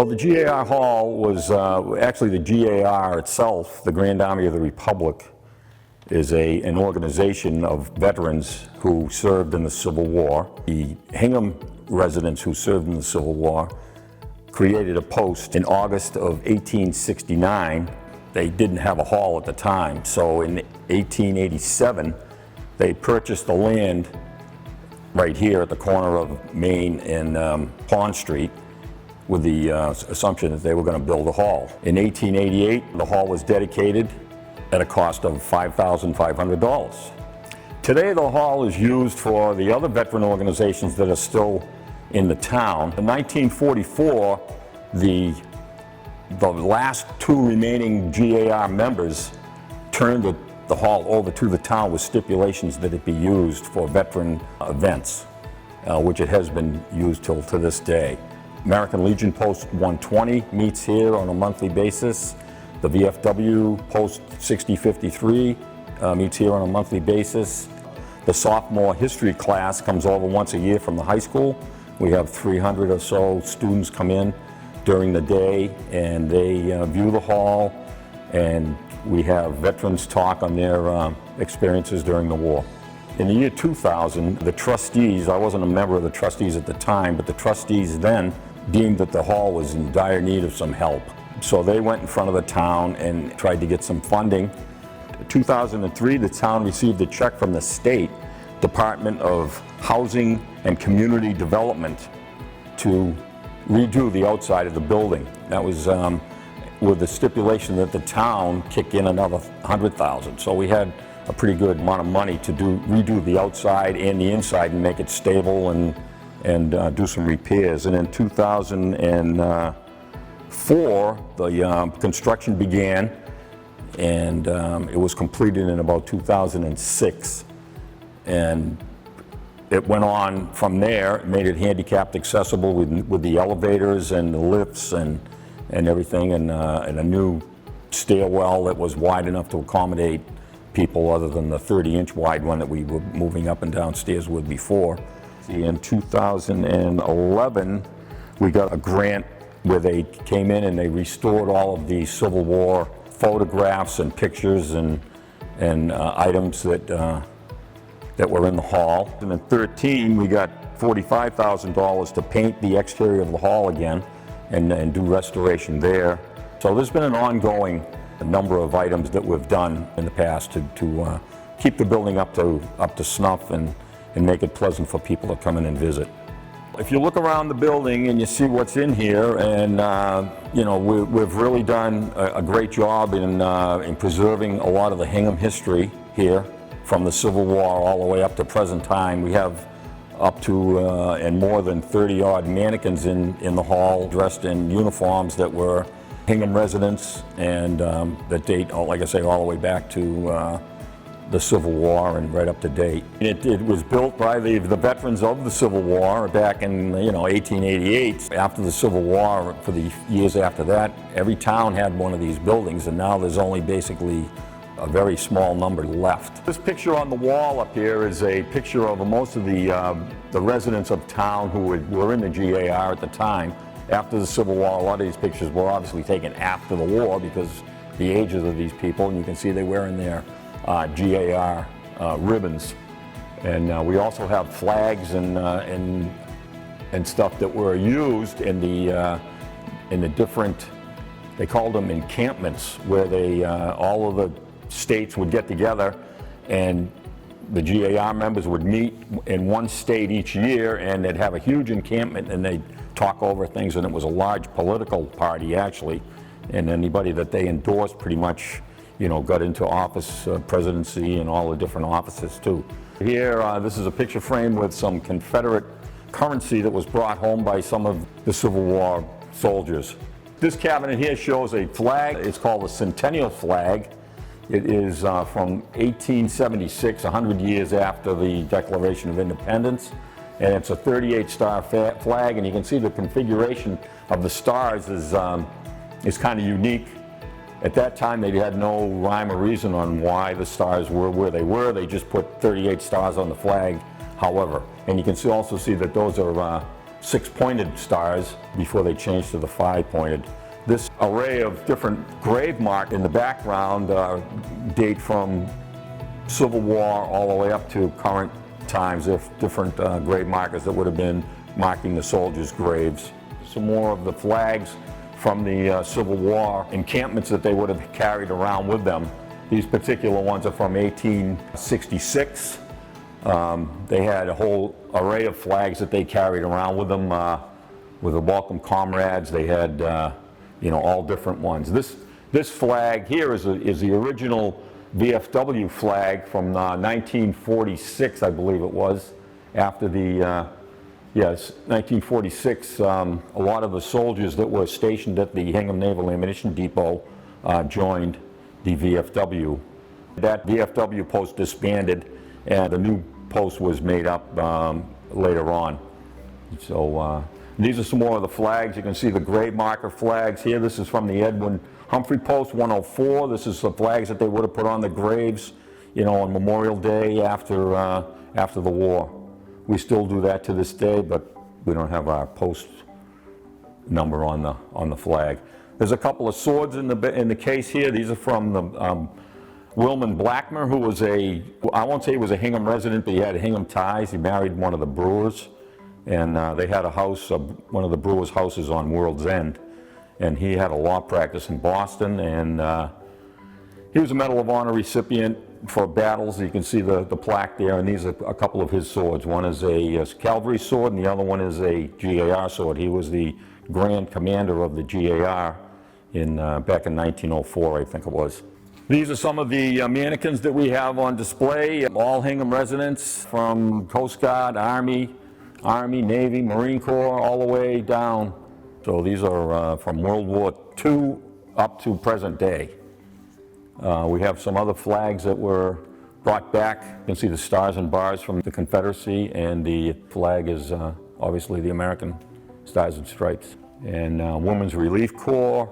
Well, the G.A.R. Hall was actually the G.A.R. itself, the Grand Army of the Republic, is an organization of veterans who served in the Civil War. The Hingham residents who served in the Civil War created a post in August of 1869. They didn't have a hall at the time, so in 1887 they purchased the land right here at the corner of Main and Pond Street with the assumption that they were going to build a hall. In 1888, the hall was dedicated at a cost of $5,500. Today, the hall is used for the other veteran organizations that are still in the town. In 1944, the last two remaining G.A.R. members turned the hall over to the town with stipulations that it be used for veteran events, which it has been used till to this day. American Legion Post 120 meets here on a monthly basis. The VFW Post 6053 meets here on a monthly basis. The sophomore history class comes over once a year from the high school. We have 300 or so students come in during the day, and they view the hall, and we have veterans talk on their experiences during the war. In the year 2000, the trustees, I wasn't a member of the trustees at the time, but the trustees then deemed that the hall was in dire need of some help. So they went in front of the town and tried to get some funding. In 2003, the town received a check from the state Department of Housing and Community Development to redo the outside of the building. That was with the stipulation that the town kick in another $100,000. So we had a pretty good amount of money to redo the outside and the inside and make it stable and do some repairs. And in 2004, the construction began, and it was completed in about 2006. And it went on from there. It made it handicapped accessible with the elevators and the lifts and everything, and a new stairwell that was wide enough to accommodate people other than the 30-inch wide one that we were moving up and down stairs with before. In 2011, we got a grant where they came in and they restored all of the Civil War photographs and pictures and items that were in the hall. And in 2013, we got $45,000 to paint the exterior of the hall again and do restoration there. So there's been an ongoing number of items that we've done in the past to keep the building up to snuff and make it pleasant for people to come in and visit. If you look around the building and you see what's in here, and you know, we've really done a great job in preserving a lot of the Hingham history here from the Civil War all the way up to present time. We have up to and more than 30-odd mannequins in the hall dressed in uniforms that were Hingham residents and that date, like I say, all the way back to the Civil War and right up to date. It was built by the veterans of the Civil War back in 1888. After the Civil War, for the years after that, every town had one of these buildings, and now there's only basically a very small number left. This picture on the wall up here is a picture of most of the residents of town who were in the G.A.R. at the time. After the Civil War, a lot of these pictures were obviously taken after the war because the ages of these people, and you can see they're wearing their G.A.R. ribbons. And we also have flags and stuff that were used in the different, they called them encampments, where they all of the states would get together and the G.A.R. members would meet in one state each year, and they'd have a huge encampment and they'd talk over things, and it was a large political party actually, and anybody that they endorsed pretty much got into office, presidency, and all the different offices too. Here, this is a picture frame with some Confederate currency that was brought home by some of the Civil War soldiers. This cabinet here shows a flag. It's called the Centennial Flag. It is from 1876, 100 years after the Declaration of Independence, and it's a 38-star flag, and you can see the configuration of the stars is kind of unique. At that time, they had no rhyme or reason on why the stars were where they were. They just put 38 stars on the flag, however. And you can also see that those are 6-pointed stars before they changed to the 5-pointed. This array of different grave marks in the background date from Civil War all the way up to current times. There are different grave markers that would have been marking the soldiers' graves. Some more of the flags from the Civil War encampments that they would have carried around with them. These particular ones are from 1866. They had a whole array of flags that they carried around with them, with the welcome comrades. They had, all different ones. This flag here is the original VFW flag from 1946, I believe it was. After the, 1946, a lot of the soldiers that were stationed at the Hingham Naval Ammunition Depot joined the VFW. That VFW post disbanded, and a new post was made up later on. So these are some more of the flags. You can see the grave marker flags here. This is from the Edwin Humphrey Post 104. This is the flags that they would have put on the graves, on Memorial Day after the war. We still do that to this day, but we don't have our post number on the flag. There's a couple of swords in the case here. These are from the Wilman Blackmer, who was I won't say he was a Hingham resident, but he had Hingham ties. He married one of the brewers, and they had a house, one of the brewers' houses on World's End, and he had a law practice in Boston, and he was a Medal of Honor recipient for battles. You can see the plaque there, and these are a couple of his swords. One is a cavalry sword, and the other one is a G.A.R. sword. He was the Grand Commander of the G.A.R. Back in 1904, I think it was. These are some of the mannequins that we have on display. All Hingham residents, from Coast Guard, Army, Navy, Marine Corps, all the way down. So these are from World War II up to present day. We have some other flags that were brought back. You can see the stars and bars from the Confederacy, and the flag is obviously the American Stars and Stripes. And Women's Relief Corps,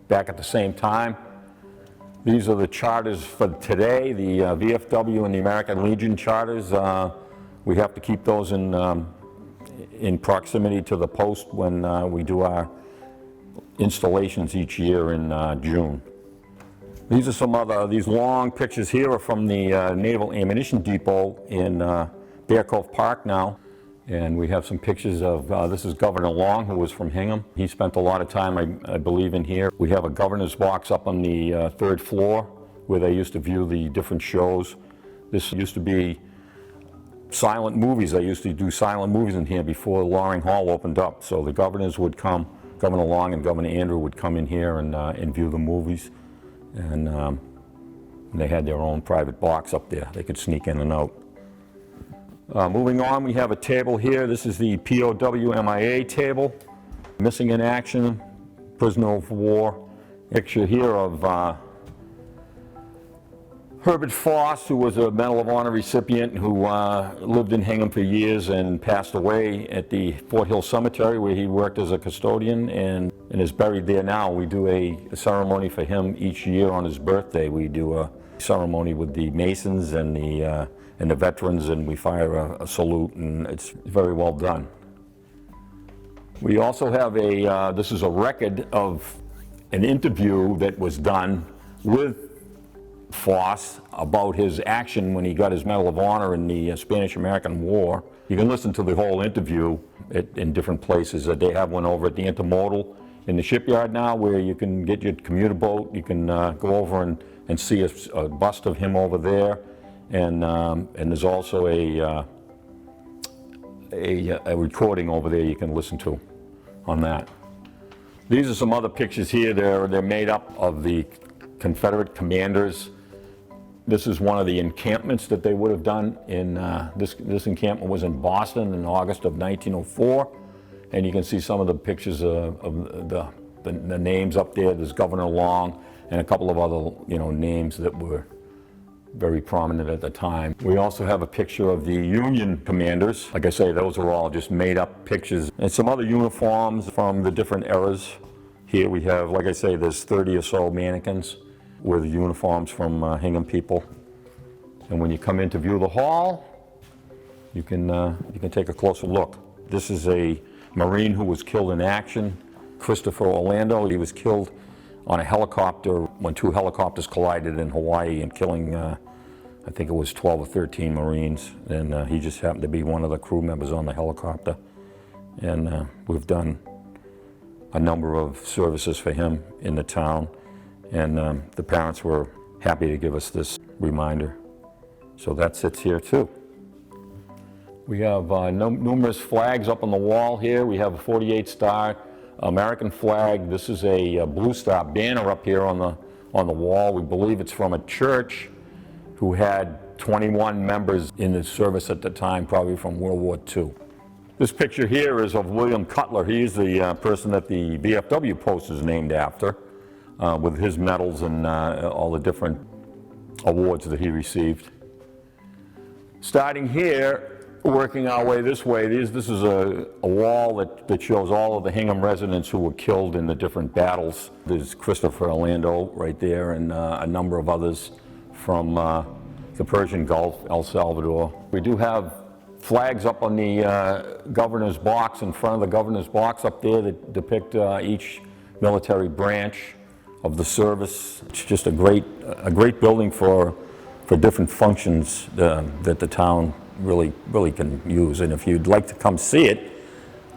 back at the same time. These are the charters for today, the VFW and the American Legion charters. We have to keep those in proximity to the post when we do our installations each year in June. These are some these long pictures here are from the Naval Ammunition Depot in Bear Cove Park now. And we have some pictures of, this is Governor Long, who was from Hingham. He spent a lot of time, I believe, in here. We have a governor's box up on the 3rd floor where they used to view the different shows. This used to be silent movies. They used to do silent movies in here before Loring Hall opened up. So the governors would come, Governor Long and Governor Andrew would come in here and view the movies. And they had their own private box up there. They could sneak in and out. Moving on, we have a table here. This is the POW MIA table. Missing in action, prisoner of war. Picture here of Herbert Foss, who was a Medal of Honor recipient, who lived in Hingham for years and passed away at the Fort Hill Cemetery, where he worked as a custodian and is buried there now. We do a ceremony for him each year on his birthday. We do a ceremony with the Masons and the veterans, and we fire a salute, and it's very well done. We also have this is a record of an interview that was done with Foss about his action when he got his Medal of Honor in the Spanish-American War. You can listen to the whole interview in different places. They have one over at the Intermodal in the shipyard now, where you can get your commuter boat. You can go over and see a bust of him over there. And there's also a recording over there you can listen to on that. These are some other pictures here. They're made up of the Confederate commanders. This is one of the encampments that they would have done in, this encampment was in Boston in August of 1904. And you can see some of the pictures of the names up there. There's Governor Long and a couple of other, names that were very prominent at the time. We also have a picture of the Union commanders. Like I say, those are all just made up pictures. And some other uniforms from the different eras. Here we have, like I say, there's 30 or so mannequins with uniforms from Hingham people. And when you come in to view the hall, you can take a closer look. This is a Marine who was killed in action, Christopher Orlando. He was killed on a helicopter when 2 helicopters collided in Hawaii and killing, I think it was 12 or 13 Marines. And he just happened to be one of the crew members on the helicopter. And we've done a number of services for him in the town. And the parents were happy to give us this reminder. So that sits here too. We have numerous flags up on the wall here. We have a 48 Star American flag. This is a Blue Star banner up here on the wall. We believe it's from a church who had 21 members in the service at the time, probably from World War II. This picture here is of William Cutler. He's the person that the VFW post is named after, with his medals and all the different awards that he received. Starting here, working our way this way, this is a wall that shows all of the Hingham residents who were killed in the different battles. There's Christopher Orlando right there, and a number of others from the Persian Gulf, El Salvador. We do have flags up on the governor's box, in front of the governor's box up there, that depict each military branch of the service. It's just a great building for different functions that the town really can use. And if you'd like to come see it,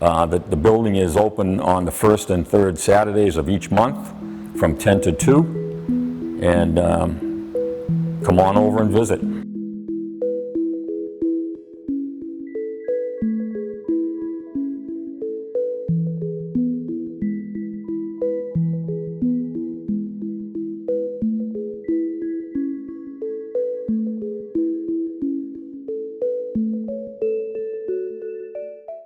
the building is open on the 1st and 3rd Saturdays of each month from 10 to 2. And come on over and visit.